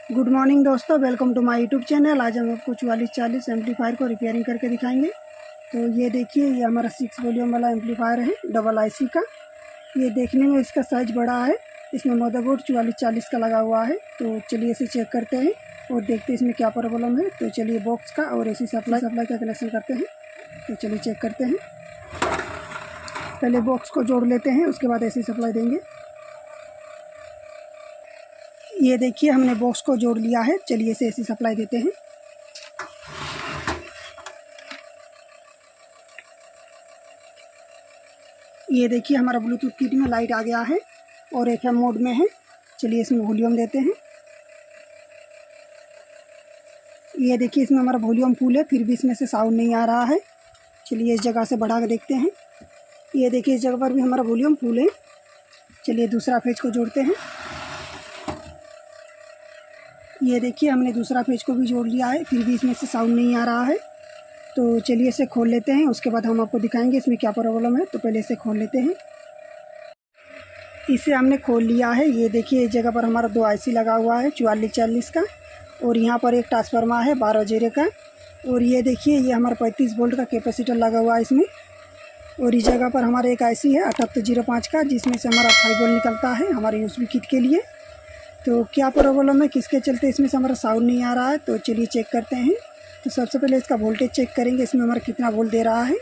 Good morning दोस्तों, welcome to my YouTube channel. आज हम आपको 4440 एम्पलीफायर को रिपेयरिंग करके दिखाएंगे। तो ये देखिए, ये हमारा 6 वॉल्यूम वाला एम्पलीफायर है डबल आईसी का। ये देखने में इसका साइज़ बड़ा है। इसमें मदरबोर्ड 4440 का लगा हुआ है। तो चलिए इसे चेक करते हैं और देखते हैं इसमें क्या प्रॉब्लम है। तो चलिए बॉक्स का और एसी सप्लाई का कनेक्शन करते हैं। तो चलिए चेक करते हैं। पहले बॉक्स को जोड़ लेते हैं, उसके बाद एसी सप्लाई देंगे। ये देखिए, हमने बॉक्स को जोड़ लिया है। चलिए इसे एसी सप्लाई देते हैं। ये देखिए, हमारा ब्लूटूथ किट में लाइट आ गया है और एफएम मोड में है। चलिए इसमें वॉल्यूम देते हैं। ये देखिए, इसमें हमारा वॉल्यूम फुल है, फिर भी इसमें से साउंड नहीं आ रहा है। चलिए इस जगह से बढ़ा के देखते हैं। ये देखिए, इस जगह पर भी हमारा वॉल्यूम फुल है। चलिए दूसरा पेज को जोड़ते हैं। ये देखिए, हमने दूसरा पेज को भी जोड़ लिया है, फिर भी इसमें से साउंड नहीं आ रहा है। तो चलिए इसे खोल लेते हैं, उसके बाद हम आपको दिखाएंगे इसमें क्या प्रॉब्लम है। तो पहले इसे खोल लेते हैं। इसे हमने खोल लिया है। ये देखिए, इस जगह पर हमारा 2 आईसी लगा हुआ है 4440 का, और यहाँ पर एक ट्रांसफार्मर है 12 जीरो का। और ये देखिए, ये हमारा 35 वोल्ट का कैपेसिटर लगा हुआ है इसमें। और इस जगह पर हमारा एक आईसी है 7805 का, जिसमें से हमारा 5 वोल्ट निकलता है हमारे यूएसबी किट के लिए। तो क्या प्रॉब्लम है, किसके चलते इसमें से हमारा साउंड नहीं आ रहा है। तो चलिए चेक करते हैं। तो सबसे पहले इसका वोल्टेज चेक करेंगे, इसमें हमारा कितना वोल्ट दे रहा है।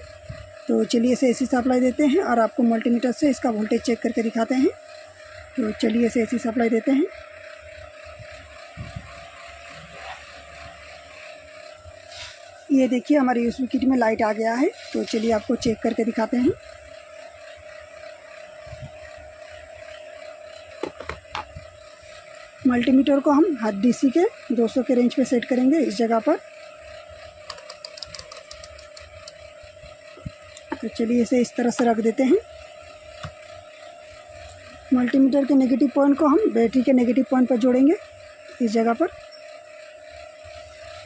तो चलिए इसे एसी सप्लाई देते हैं और आपको मल्टीमीटर से इसका वोल्टेज चेक करके दिखाते हैं। तो चलिए इसे एसी सप्लाई देते हैं। ये देखिए, हमारे यूएसबी किट में लाइट आ गया है। तो चलिए आपको चेक करके दिखाते हैं। मल्टीमीटर को हम हाथ डीसी के 200 के रेंज पे सेट करेंगे इस जगह पर। तो चलिए इसे इस तरह से रख देते हैं। मल्टीमीटर के नेगेटिव पॉइंट को हम बैटरी के नेगेटिव पॉइंट पर जोड़ेंगे इस जगह पर,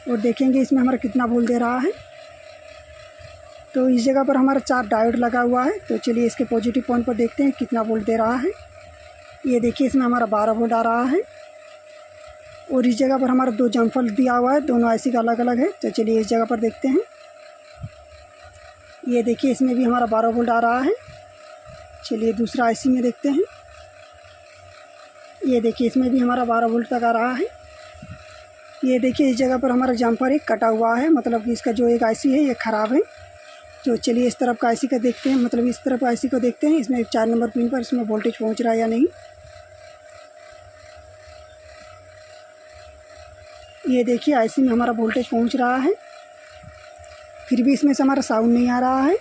और देखेंगे इसमें हमारा कितना वोल्ट दे रहा है। तो इस जगह पर हमारा 4 डायोड लगा हुआ है। तो चलिए इसके पॉजिटिव पॉइंट पर देखते हैं कितना वोल्ट दे रहा है। ये देखिए, इसमें हमारा 12 वोल्ट आ रहा है। और इस जगह पर हमारा 2 जम्फर दिया हुआ है, दोनों आईसी का अलग अलग है। तो चलिए इस जगह पर देखते हैं। ये देखिए, इसमें भी हमारा 12 वोल्ट आ रहा है। चलिए दूसरा आईसी में देखते हैं। ये देखिए, इसमें भी हमारा 12 वोल्ट तक आ रहा है। ये देखिए, इस जगह पर हमारा जम्फर एक कटा हुआ है, मतलब कि इसका जो एक आईसी है ये ख़राब है। तो चलिए इस तरफ का आईसी का देखते हैं, मतलब इस तरफ आईसी को देखते हैं, इसमें 4 नंबर पिन पर इसमें वोल्टेज पहुंच रहा है या नहीं। ये देखिए, आईसी में हमारा वोल्टेज पहुंच रहा है, फिर भी इसमें से हमारा साउंड नहीं आ रहा है।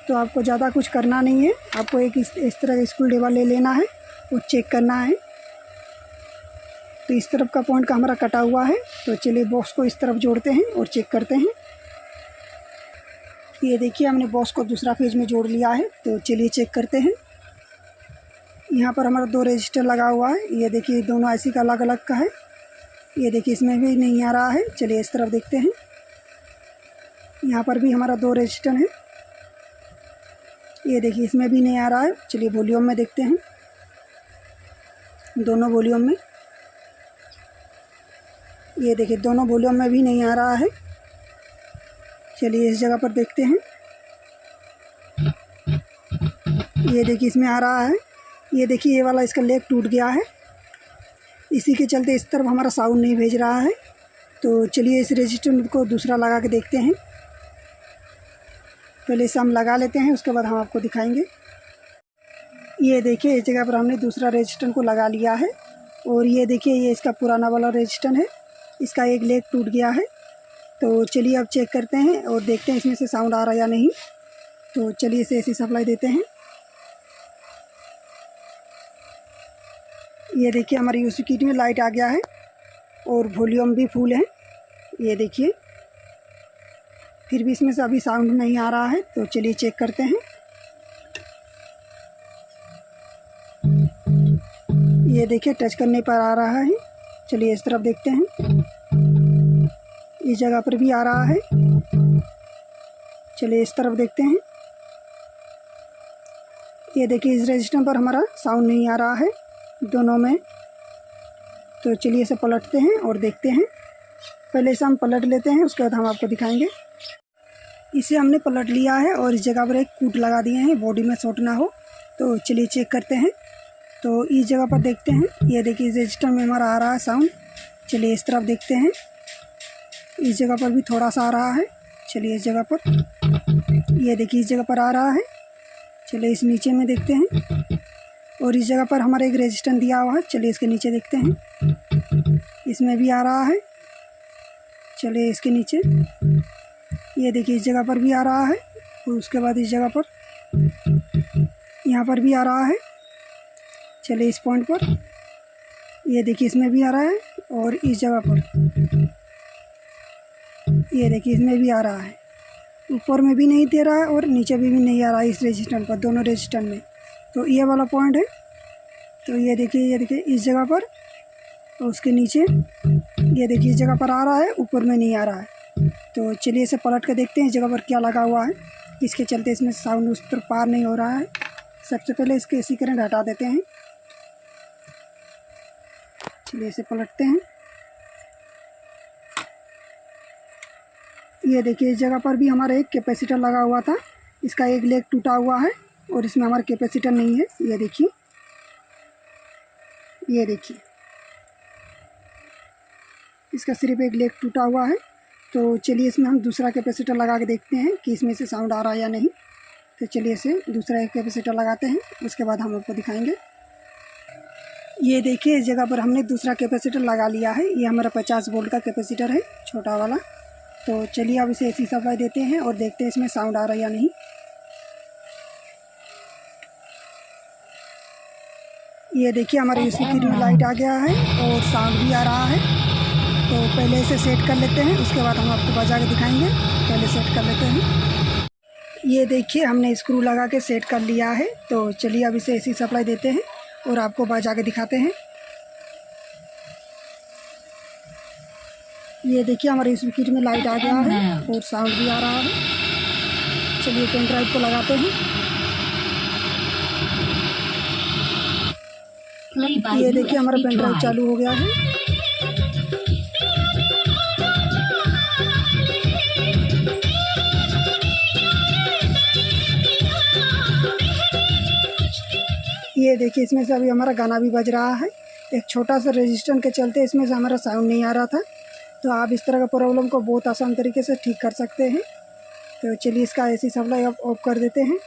तो आपको ज़्यादा कुछ करना नहीं है, आपको एक इस तरह का स्क्रू ड्राइवर ले लेना है और चेक करना है। तो इस तरफ का पॉइंट का हमारा कटा हुआ है। तो चलिए बॉक्स को इस तरफ जोड़ते हैं और चेक करते हैं। ये देखिए, हमने बॉक्स को दूसरा फेज में जोड़ लिया है। तो चलिए चेक करते हैं। यहाँ पर हमारा 2 रजिस्टर लगा हुआ है। ये देखिए, दोनों आईसी का अलग अलग का है। ये देखिए, इसमें भी नहीं आ रहा है। चलिए इस तरफ देखते हैं। यहाँ पर भी हमारा 2 रजिस्टर है। ये देखिए, इसमें भी नहीं आ रहा है। चलिए वॉल्यूम में देखते हैं, दोनों वॉल्यूम में। ये देखिए, दोनों वॉल्यूम में भी नहीं आ रहा है। चलिए इस जगह पर देखते हैं। ये देखिए, इसमें आ रहा है। ये देखिए, ये वाला इसका लेग टूट गया है, इसी के चलते इस तरफ हमारा साउंड नहीं भेज रहा है। तो चलिए इस रजिस्टर को दूसरा लगा के देखते हैं। पहले इसे हम लगा लेते हैं, उसके बाद हम आपको दिखाएंगे। ये देखिए, इस जगह पर हमने दूसरा रजिस्टर को लगा लिया है। और ये देखिए, ये इसका पुराना वाला रजिस्टर है, इसका एक लेग टूट गया है। तो चलिए अब चेक करते हैं और देखते हैं इसमें से साउंड आ रहा है या नहीं। तो चलिए इसे एसी सप्लाई देते हैं। ये देखिए, हमारी यूएसबी किट में लाइट आ गया है और वॉल्यूम भी फुल है। ये देखिए, फिर भी इसमें से अभी साउंड नहीं आ रहा है। तो चलिए चेक करते हैं। ये देखिए, टच करने पर आ रहा है। चलिए इस तरफ देखते हैं। इस जगह पर भी आ रहा है। चलिए इस तरफ देखते हैं। ये देखिए, इस रजिस्टर पर हमारा साउंड नहीं आ रहा है दोनों में। तो चलिए इसे पलटते हैं और देखते हैं। पहले इसे हम पलट लेते हैं, उसके बाद हम आपको दिखाएंगे। इसे हमने पलट लिया है और इस जगह पर एक कूट लगा दिए हैं, बॉडी में शॉर्ट ना हो। तो चलिए चेक करते हैं। तो इस जगह पर देखते हैं, ये देखिए इस रजिस्टर में हमारा आ रहा है साउंड। चलिए इस तरफ देखते हैं, इस जगह पर भी थोड़ा सा आ रहा है। चलिए इस जगह पर, ये देखिए इस जगह पर आ रहा है। चलिए इस नीचे में देखते हैं, और इस जगह पर हमारा एक रेजिस्टेंस दिया हुआ है। चलिए इसके नीचे देखते हैं, इसमें भी आ रहा है। चलिए इसके नीचे, ये देखिए इस जगह पर भी आ रहा है, और उसके बाद इस जगह पर, यहाँ पर भी आ रहा है। चलिए इस पॉइंट पर, ये देखिए इसमें भी आ रहा है, और इस जगह पर ये देखिए इसमें भी आ रहा है। ऊपर में भी नहीं दे रहा है और नीचे भी नहीं आ रहा है इस रेजिस्टेंस पर, दोनों रेजिस्टेंस में। तो ये वाला पॉइंट है। तो ये देखिए इस जगह पर, और उसके नीचे ये देखिए इस जगह पर आ रहा है, ऊपर में नहीं आ रहा है। तो चलिए इसे पलट कर देखते हैं इस जगह पर क्या लगा हुआ है, इसके चलते इसमें साउंड उस तरफ पार नहीं हो रहा है। सबसे पहले इसके एसी करंट हटा देते हैं। चलिए इसे पलटते हैं। ये देखिए इस जगह पर भी हमारा एक कैपेसिटर लगा हुआ था, इसका एक लेग टूटा हुआ है और इसमें हमारा कैपेसिटर नहीं है। ये देखिए, ये देखिए इसका सिर्फ एक लेग टूटा हुआ है। तो चलिए इसमें हम दूसरा कैपेसिटर लगा के देखते हैं कि इसमें से साउंड आ रहा है या नहीं। तो चलिए इसे दूसरा एक कैपेसिटर लगाते हैं, उसके बाद हम आपको दिखाएंगे। ये देखिए इस जगह पर हमने दूसरा कैपेसिटर लगा लिया है। ये हमारा 50 वोल्ट का कैपेसिटर है, छोटा वाला। तो चलिए अब इसे एसी सप्लाई देते हैं और देखते हैं इसमें साउंड आ रहा है या नहीं। ये देखिए हमारे स्पीकर में लाइट आ गया है और साउंड भी आ रहा है। तो पहले इसे सेट कर लेते हैं, उसके बाद हम आपको बजा के दिखाएंगे। पहले सेट कर लेते हैं। ये देखिए हमने स्क्रू लगा के सेट कर लिया है। तो चलिए अब इसे एसी सप्लाई देते हैं और आपको बजा के दिखाते हैं। ये देखिए हमारे स्पीकर में लाइट आ गया है और साउंड भी आ रहा है। चलिए पेन ड्राइव को लगाते हैं। ये देखिए हमारा पेन ड्राइव चालू हो गया है। ये देखिए इसमें से अभी हमारा गाना भी बज रहा है। एक छोटा सा रेजिस्टेंस के चलते इसमें से हमारा साउंड नहीं आ रहा था। तो आप इस तरह का प्रॉब्लम को बहुत आसान तरीके से ठीक कर सकते हैं। तो चलिए इसका एसी सप्लाई ऑफ कर देते हैं।